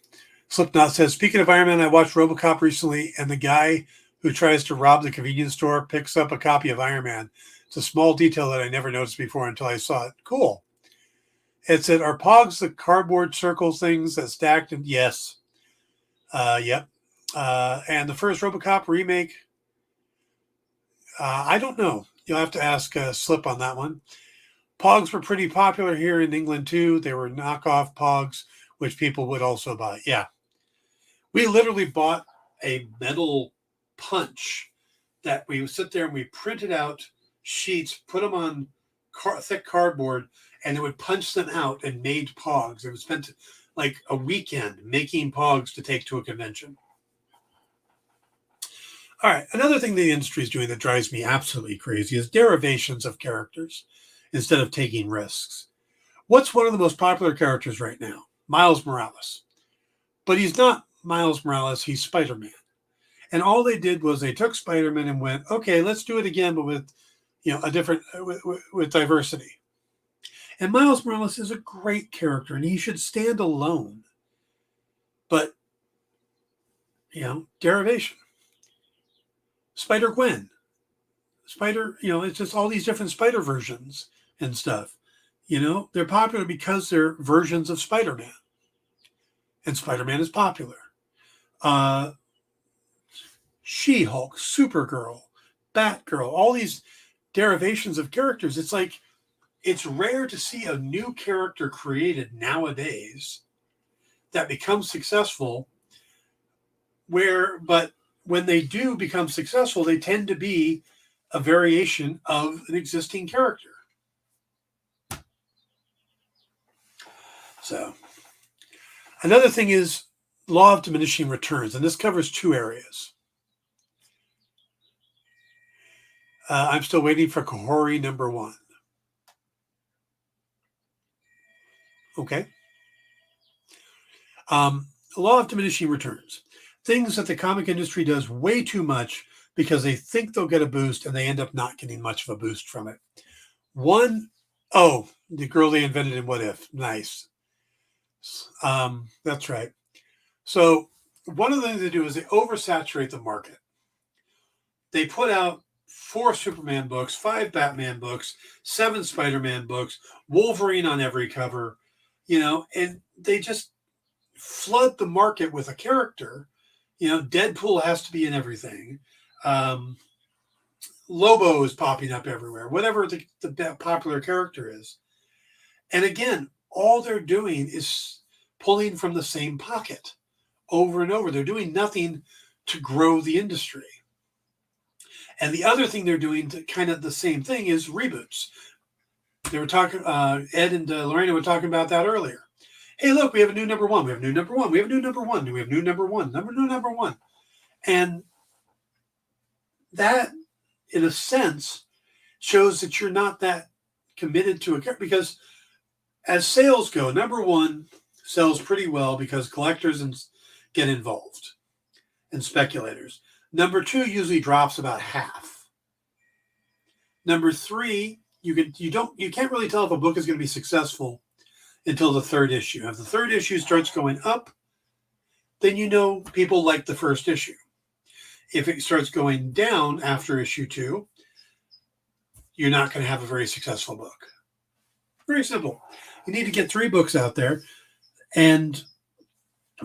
Slipknot says, speaking of Iron Man, I watched RoboCop recently, and the guy who tries to rob the convenience store picks up a copy of Iron Man. It's a small detail that I never noticed before until I saw it. Cool. It said, are Pogs the cardboard circle things that stacked? And yes. Yep. And the first RoboCop remake, I don't know. You'll have to ask Slip on that one. Pogs were pretty popular here in England too. They were knockoff Pogs, which people would also buy. Yeah. We literally bought a metal punch that we would sit there and we printed out sheets, put them on thick cardboard, and it would punch them out and made pogs. It was spent like a weekend making pogs to take to a convention. All right, another thing the industry is doing that drives me absolutely crazy is derivations of characters instead of taking risks. What's one of the most popular characters right now? Miles Morales. But he's not Miles Morales, he's Spider-Man. And all they did was they took Spider-Man and went, okay, let's do it again, but with, a different, with diversity. And Miles Morales is a great character, and he should stand alone. But, derivation. Spider-Gwen. It's just all these different Spider versions and stuff. They're popular because they're versions of Spider-Man. And Spider-Man is popular. She-Hulk, Supergirl, Batgirl, all these derivations of characters. It's like, it's rare to see a new character created nowadays that becomes successful but when they do become successful, they tend to be a variation of an existing character. So, another thing is law of diminishing returns, and this covers two areas. I'm still waiting for Kahori number 1. Okay. Law of diminishing returns. Things that the comic industry does way too much because they think they'll get a boost and they end up not getting much of a boost from it. The girl they invented in What If. Nice. That's right. So one of the things they do is they oversaturate the market. They put out 4 Superman books, 5 Batman books, 7 Spider-Man books, Wolverine on every cover, and they just flood the market with a character. Deadpool has to be in everything. Lobo is popping up everywhere, whatever the popular character is. And again, all they're doing is pulling from the same pocket over and over. They're doing nothing to grow the industry. And the other thing they're doing to kind of the same thing is reboots. They were talking, Ed and Lorena were talking about that earlier. Hey, look, we have a new number 1. We have a new number 1. We have a new number 1. We have new number 1. Number 1. And that, in a sense, shows that you're not that committed to a character. Because as sales go, number 1 sells pretty well because collectors get involved and speculators. Number 2 usually drops about half. Number 3, you can't really tell if a book is going to be successful until the 3rd issue. If the 3rd issue starts going up, then people like the first issue. If it starts going down after issue 2, you're not going to have a very successful book. Very simple. You need to get 3 books out there, and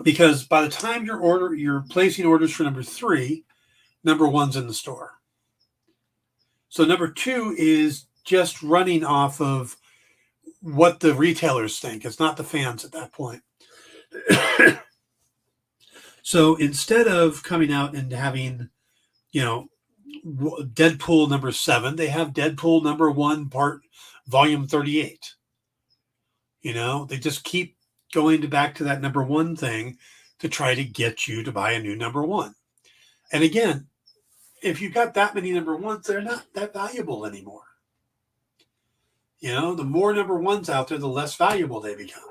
because by the time you're placing orders for number 3, number 1's in the store. So number 2 is just running off of what the retailers think. It's not the fans at that point. So instead of coming out and having, Deadpool number 7, they have Deadpool number 1 volume 38. They just keep going back to that number 1 thing to try to get you to buy a new number 1. And again, if you've got that many number 1s, they're not that valuable anymore. The more number 1s out there, the less valuable they become.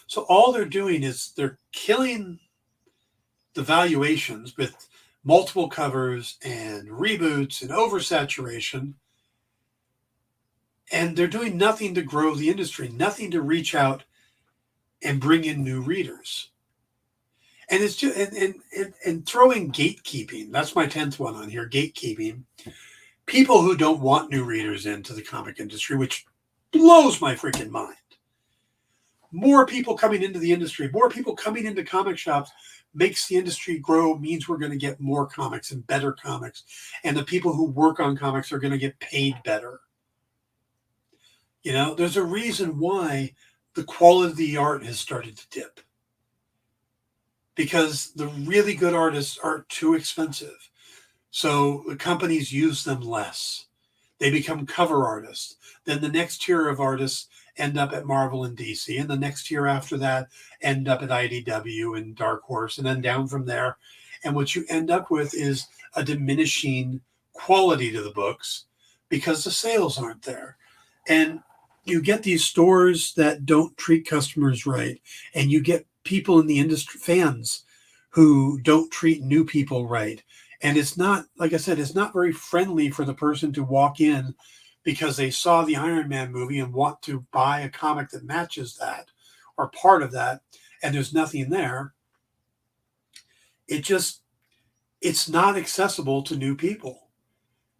So all they're doing is they're killing the valuations with multiple covers and reboots and oversaturation. And they're doing nothing to grow the industry, nothing to reach out and bring in new readers. And it's just and throwing gatekeeping. That's my 10th one on here, gatekeeping. People who don't want new readers into the comic industry, which blows my freaking mind. More people coming into the industry, more people coming into comic shops makes the industry grow, means we're going to get more comics and better comics. And the people who work on comics are going to get paid better. There's a reason why the quality of the art has started to dip. Because the really good artists are too expensive. So the companies use them less. They become cover artists. Then the next tier of artists end up at Marvel and DC, and the next tier after that end up at IDW and Dark Horse, and then down from there. And what you end up with is a diminishing quality to the books because the sales aren't there. And you get these stores that don't treat customers right, and you get people in the industry, fans, who don't treat new people right. And it's not, like I said, it's not very friendly for the person to walk in because they saw the Iron Man movie and want to buy a comic that matches that or part of that, and there's nothing there. It's not accessible to new people.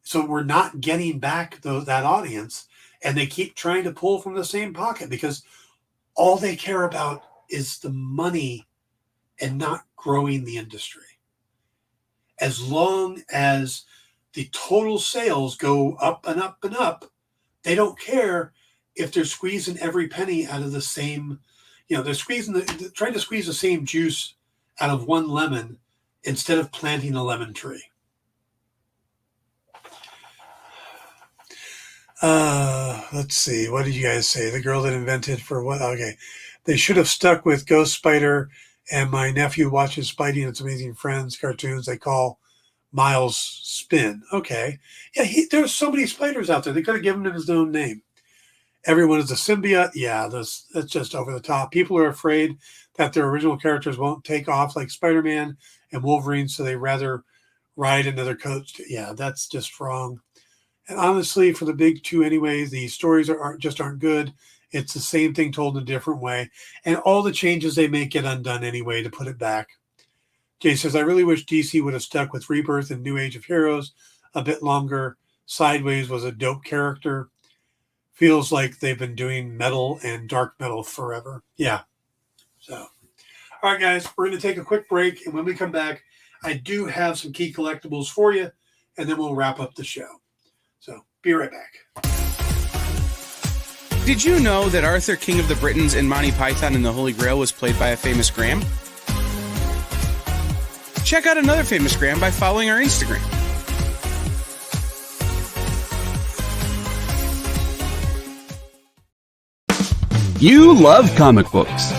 So we're not getting back that audience, and they keep trying to pull from the same pocket because all they care about is the money and not growing the industry. As long as the total sales go up and up and up, they don't care if they're squeezing every penny out of the same, they're trying to squeeze the same juice out of one lemon instead of planting a lemon tree. Let's see. What did you guys say? The girl that invented for what? Okay. They should have stuck with Ghost Spider, and my nephew watches Spidey and Its Amazing Friends cartoons they call Miles Spin. Okay. Yeah, there's so many spiders out there. They could have given him his own name. Everyone is a symbiote. Yeah, that's just over the top. People are afraid that their original characters won't take off like Spider-Man and Wolverine, so they rather ride another coach. Yeah, that's just wrong. And honestly, for the big two anyway, the stories aren't good. It's the same thing told in a different way. And all the changes they make get undone anyway to put it back. Jay says, I really wish DC would have stuck with Rebirth and New Age of Heroes a bit longer. Sideways was a dope character. Feels like they've been doing metal and dark metal forever. Yeah. So, all right, guys, we're going to take a quick break. And when we come back, I do have some key collectibles for you. And then we'll wrap up the show. So be right back. Did you know that Arthur, King of the Britons in Monty Python and the Holy Grail was played by a famous Graham? Check out another famous Graham by following our Instagram. You love comic books.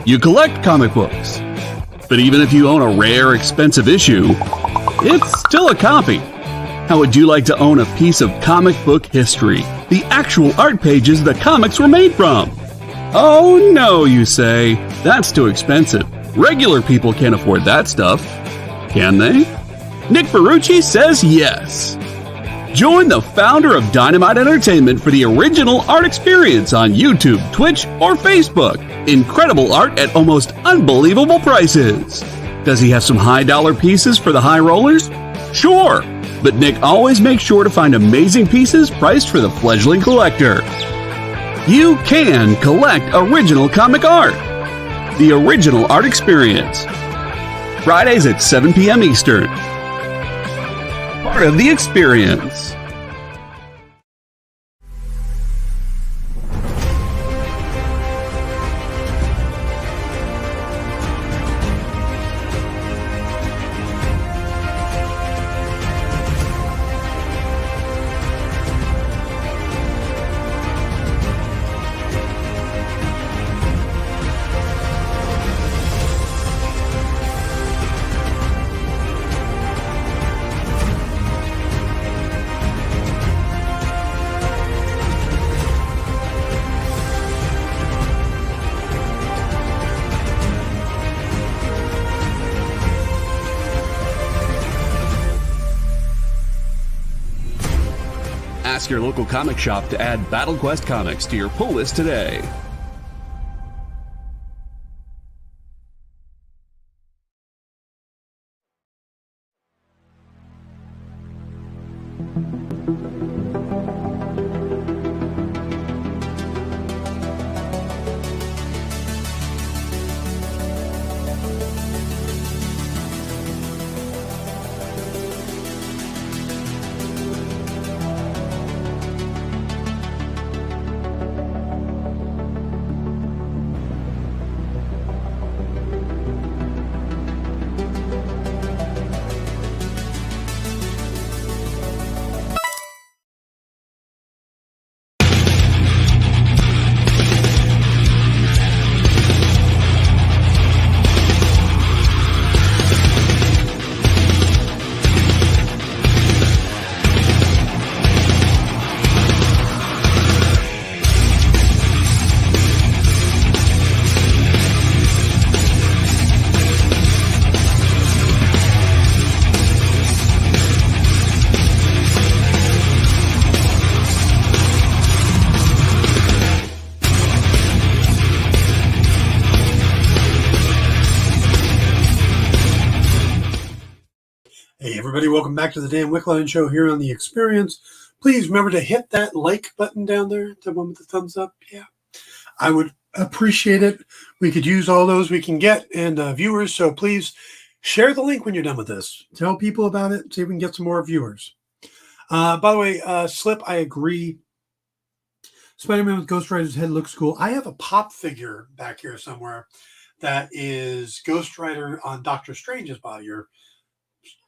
You collect comic books. But even if you own a rare, expensive issue, it's still a copy. How would you like to own a piece of comic book history? The actual art pages the comics were made from? Oh no, you say. That's too expensive. Regular people can't afford that stuff. Can they? Nick Barucci says yes. Join the founder of Dynamite Entertainment for the original art experience on YouTube, Twitch, or Facebook. Incredible art at almost unbelievable prices. Does he have some high-dollar pieces for the high rollers? Sure, but Nick always makes sure to find amazing pieces priced for the fledgling collector. You can collect original comic art. The original art experience. Fridays at 7 p.m. Eastern. Part of the experience. Ask your local comic shop to add Battle Quest comics to your pull list today. Hey, everybody, welcome back to the Dan Wickline Show here on The Experience. Please remember to hit that like button down there, the one with the thumbs up. Yeah, I would appreciate it. We could use all those we can get and viewers, so please share the link when you're done with this. Tell people about it, see if we can get some more viewers. By the way, Slip, I agree. Spider-Man with Ghost Rider's head looks cool. I have a pop figure back here somewhere that is Ghost Rider on Doctor Strange's body, or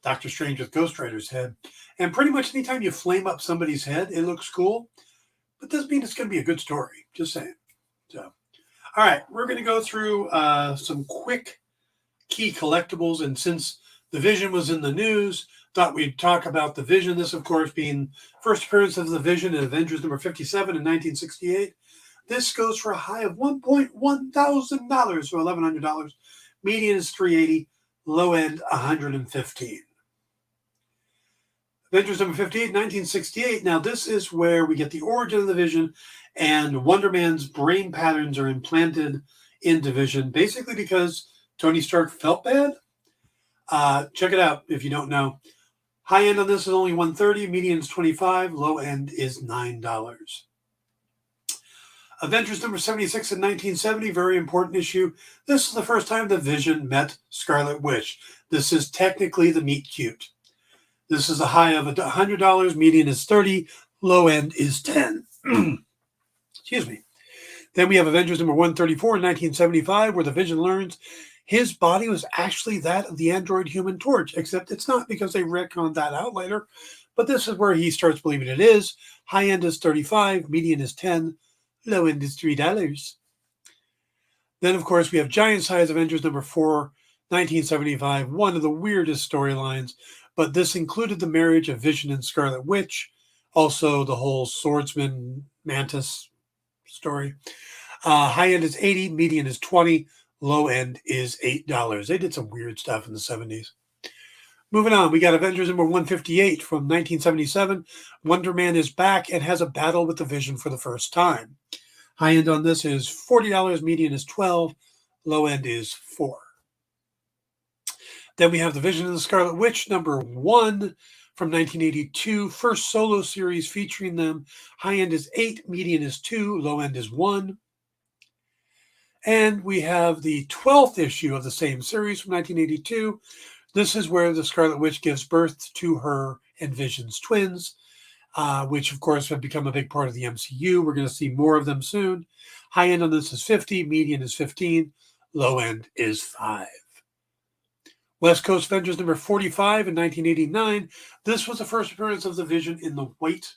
Doctor Strange with Ghost Rider's head. And pretty much anytime you flame up somebody's head, it looks cool. But doesn't mean it's going to be a good story. Just saying. So, all right, we're going to go through some quick key collectibles. And since the Vision was in the news, thought we'd talk about the Vision. This, of course, being first appearance of the Vision in Avengers number 57 in 1968. This goes for a high of $1,100, so $1,100. Median is $380, low end $115. Avengers number 58, 1968. Now, this is where we get the origin of the Vision, and Wonder Man's brain patterns are implanted into Vision, basically because Tony Stark felt bad. Check it out if you don't know. High end on this is only $130, median is $25, low end is $9. Avengers number 76 in 1970, very important issue. This is the first time the Vision met Scarlet Witch. This is technically the meet cute. This is a high of $100, median is $30, low end is $10. Excuse me. Then we have Avengers number 134 in 1975, where the Vision learns his body was actually that of the android Human Torch, except it's not because they retconned that out later. But this is where he starts believing it is. High end is $35, median is $10, low end is $3. Then, of course, we have Giant Size Avengers number 4, 1975, one of the weirdest storylines. But this included the marriage of Vision and Scarlet Witch, also the whole swordsman Mantis story. High end is $80, median is $20, low end is $8. They did some weird stuff in the 70s. Moving on, we got Avengers number 158 from 1977. Wonder Man is back and has a battle with the Vision for the first time. High end on this is $40, median is $12, low end is $4. Then we have the Vision and the Scarlet Witch, number 1 from 1982, first solo series featuring them. High end is $8, median is $2, low end is $1. And we have the 12th issue of the same series from 1982. This is where the Scarlet Witch gives birth to her and Vision's twins, which, of course, have become a big part of the MCU. We're going to see more of them soon. High end on this is $50, median is $15, low end is $5. West Coast Avengers number 45 in 1989. This was the first appearance of the Vision in the white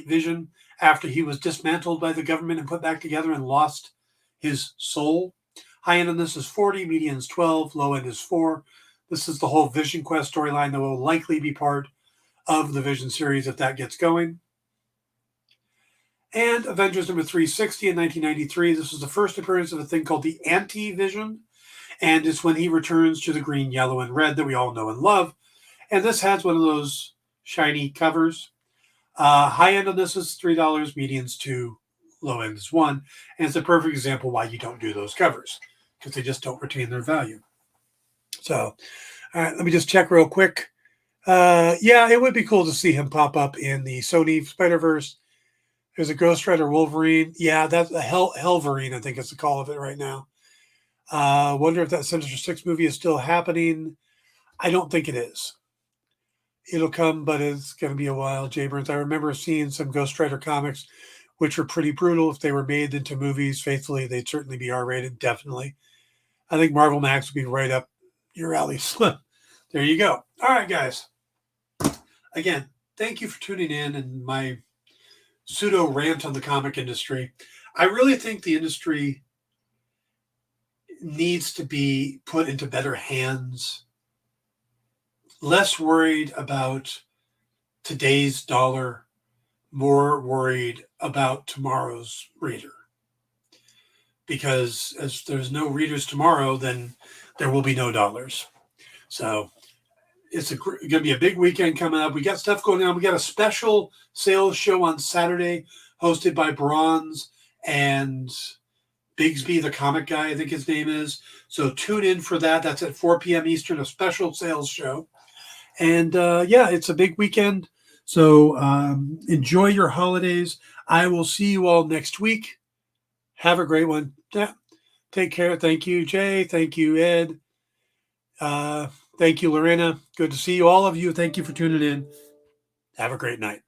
Vision after he was dismantled by the government and put back together and lost his soul. High end on this is 40, median is 12, low end is 4. This is the whole Vision Quest storyline that will likely be part of the Vision series if that gets going. And Avengers number 360 in 1993. This was the first appearance of a thing called the Anti-Vision. And it's when he returns to the green, yellow, and red that we all know and love. And this has one of those shiny covers. High end on this is $3, median's $2, low end is $1. And it's a perfect example why you don't do those covers, because they just don't retain their value. So, all right, let me just check real quick. Yeah, it would be cool to see him pop up in the Sony Spider-Verse. There's a Ghost Rider Wolverine. Yeah, that's a Helverine, I think is the call of it right now. Wonder if that Sinister Six movie is still happening. I don't think it is. It'll come, but it's going to be a while. Jay Burns, I remember seeing some Ghost Rider comics, which were pretty brutal. If they were made into movies faithfully, they'd certainly be R-rated, definitely. I think Marvel Max would be right up your alley, Slim. There you go. All right, guys. Again, thank you for tuning in and my pseudo rant on the comic industry. I really think the industry needs to be put into better hands, less worried about today's dollar, more worried about tomorrow's reader. Because as there's no readers tomorrow, then there will be no dollars. So it's going to be a big weekend coming up. We got stuff going on. We got a special sales show on Saturday hosted by Bronze and Bigsby, the comic guy, I think his name is. So tune in for that. That's at 4 p.m. Eastern, a special sales show. And yeah, it's a big weekend. So enjoy your holidays. I will see you all next week. Have a great one. Yeah. Take care. Thank you, Jay. Thank you, Ed. Thank you, Lorena. Good to see you, all of you. Thank you for tuning in. Have a great night.